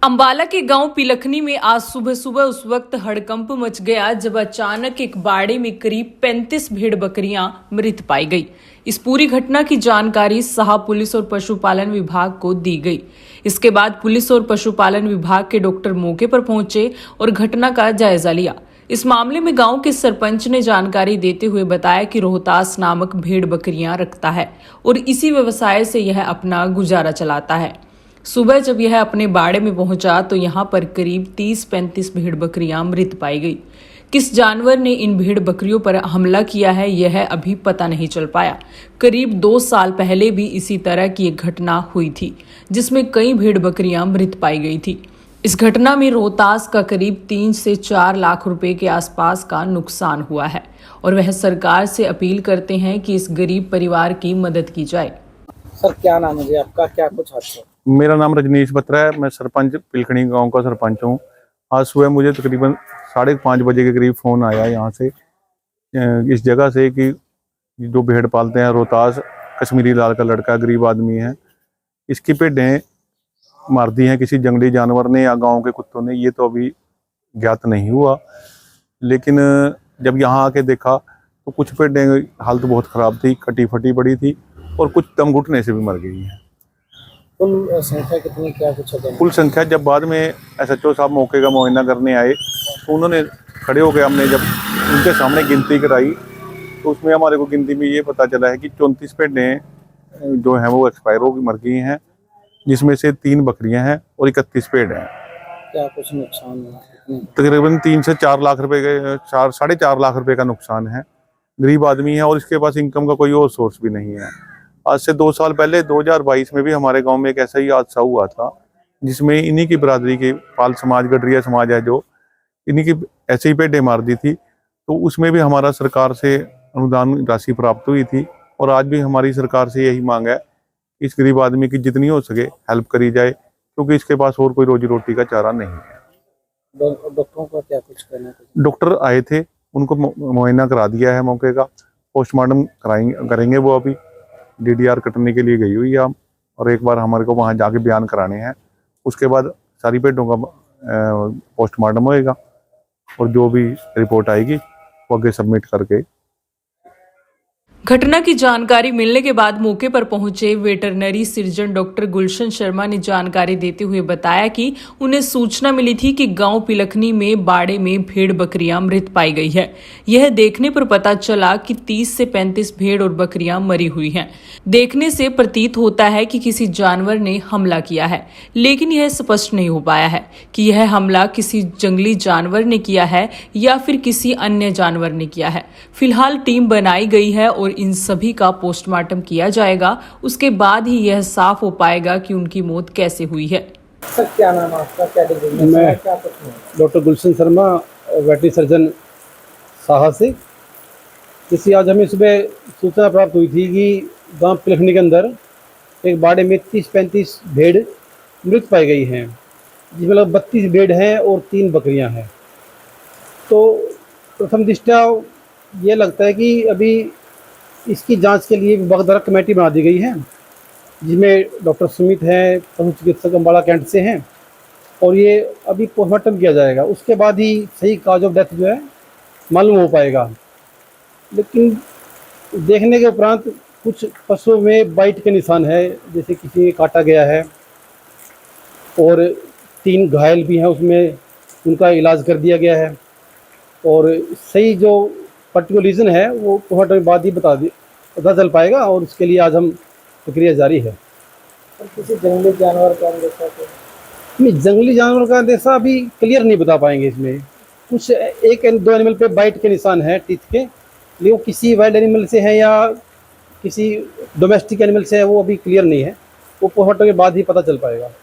अंबाला के गांव पिलखनी में आज सुबह सुबह उस वक्त हड़कंप मच गया जब अचानक एक बाड़े में करीब 35 भेड़ बकरियां मृत पाई गई। इस पूरी घटना की जानकारी साहब पुलिस और पशुपालन विभाग को दी गई। इसके बाद पुलिस और पशुपालन विभाग के डॉक्टर मौके पर पहुंचे और घटना का जायजा लिया। इस मामले में गांव के सरपंच ने जानकारी देते हुए बताया कि रोहतास नामक भेड़ बकरियां रखता है और इसी व्यवसाय से यह अपना गुजारा चलाता है। सुबह जब यह अपने बाड़े में पहुंचा तो यहां पर करीब 30-35 भेड़ बकरियां मृत पाई गई। किस जानवर ने इन भेड़ बकरियों पर हमला किया है यह अभी पता नहीं चल पाया। करीब 2 साल पहले भी इसी तरह की एक घटना हुई थी जिसमें कई भेड़ बकरियां मृत पाई गई थी। इस घटना में रोहतास का करीब 3 से 4 लाख रुपए के आसपास का नुकसान हुआ है और वह सरकार से अपील करते हैं कि इस गरीब परिवार की मदद की जाए। सर क्या नाम है जी आपका, क्या कुछ हादसा? मेरा नाम रजनीश बत्रा है। मैं सरपंच पिलखनी गांव का सरपंच हूँ। आज सुबह मुझे तकरीबन 5:30 बजे के करीब फ़ोन आया यहाँ से, इस जगह से, कि जो भेड़ पालते हैं रोहतास, कश्मीरी लाल का लड़का, गरीब आदमी है, इसकी भेड़ें मार दी हैं किसी जंगली जानवर ने या गांव के कुत्तों ने। ये तो अभी ज्ञात नहीं हुआ, लेकिन जब यहाँ आके देखा तो कुछ भेड़ें हालत बहुत ख़राब थी, कटी फटी पड़ी थी और कुछ दम घुटने से भी मर गई हैं। कुल संख्या कितनी, क्या कुछ है? कुल संख्या जब बाद में एसएचओ साहब मौके का मुआयना करने आए तो उन्होंने खड़े होकर हमने जब उनके सामने गिनती कराई तो उसमें हमारे को गिनती में ये पता चला है कि 34 भेड़ें जो हैं वो एक्सपायर हो मर गई हैं, जिसमें से 3 बकरियां हैं और 31 भेड़ हैं। क्या कुछ नुकसान हुआ? तकरीबन 3 से 4 लाख रुपए के 4-4.5 लाख रुपए का नुकसान है। गरीब आदमी है और इसके पास इनकम का कोई और सोर्स भी नहीं है। आज से 2 साल पहले 2022 में भी हमारे गांव में एक ऐसा ही हादसा हुआ था जिसमें इन्हीं की बरादरी के पाल समाज, गडरिया समाज है, जो इन्हीं की ऐसे ही भेड़ें मार दी थी। तो उसमें भी हमारा सरकार से अनुदान राशि प्राप्त हुई थी और आज भी हमारी सरकार से यही मांग है, इस गरीब आदमी की जितनी हो सके हेल्प करी जाए, क्योंकि इसके पास और कोई रोजी रोटी का चारा नहीं है। डॉक्टरों का क्या कुछ कहना है? डॉक्टर आए थे, उनको मुआयना करा दिया है मौके का, पोस्टमार्टम करेंगे वो। अभी DDR कटने के लिए गई हुई है और एक बार हमारे को वहाँ जाके बयान कराने हैं। उसके बाद सारी भेड़ों का पोस्टमार्टम होएगा और जो भी रिपोर्ट आएगी वो आगे सबमिट करके। घटना की जानकारी मिलने के बाद मौके पर पहुंचे वेटरनरी सर्जन डॉक्टर गुलशन शर्मा ने जानकारी देते हुए बताया कि उन्हें सूचना मिली थी कि गांव पिलखनी में बाड़े में भेड़ बकरियां मृत पाई गई है। यह देखने पर पता चला कि 30 से 35 भेड़ और बकरियां मरी हुई हैं। देखने से प्रतीत होता है कि किसी जानवर ने हमला किया है, लेकिन यह स्पष्ट नहीं हो पाया है कि यह हमला किसी जंगली जानवर ने किया है या फिर किसी अन्य जानवर ने किया है। फिलहाल टीम बनाई गई है और इन सभी का पोस्टमार्टम किया जाएगा। उसके बाद ही यह साफ हो पाएगा कि उनकी मौत कैसे हुई है। सर क्या नाम आपका, क्या डिग्री? मैं क्या कुछ? डॉक्टर गुलशन शर्मा, वेटरी सर्जन साहा से। इसी आज हमें सुबह सूचना प्राप्त हुई थी कि गांव पिलखनी के अंदर एक बाड़े में 30-35 भेड़ मृत पाई गई हैं, जिसमें लगभग 32 भेड़ हैं और 3 बकरियां हैं। तो प्रथम दृष्टया ये लगता है कि अभी इसकी जांच के लिए विभाग द्वारा कमेटी बना दी गई है, जिसमें डॉक्टर सुमित हैं, पशु चिकित्सक अम्बाला कैंट से हैं, और ये अभी पोस्टमार्टम किया जाएगा। उसके बाद ही सही काज ऑफ डेथ जो है मालूम हो पाएगा। लेकिन देखने के उपरांत कुछ पशुओं में बाइट के निशान है, जैसे किसी ने काटा गया है, और 3 घायल भी हैं, उसमें उनका इलाज कर दिया गया है। और सही जो पर्टिकुलर रीज़न है वो पोस्टमार्टम के बाद ही पता चल पाएगा, और उसके लिए आज हम प्रक्रिया जारी है। और किसी जंगली जानवर का देखा तो नहीं, जंगली जानवर का अंदेशा अभी क्लियर नहीं बता पाएंगे। इसमें कुछ 1-2 एनिमल पे बाइट के निशान है टीथ के, लेकिन किसी वाइल्ड एनिमल से है या किसी डोमेस्टिक एनिमल से है वो अभी क्लियर नहीं है। वो पोस्टमार्टम के बाद ही पता चल पाएगा।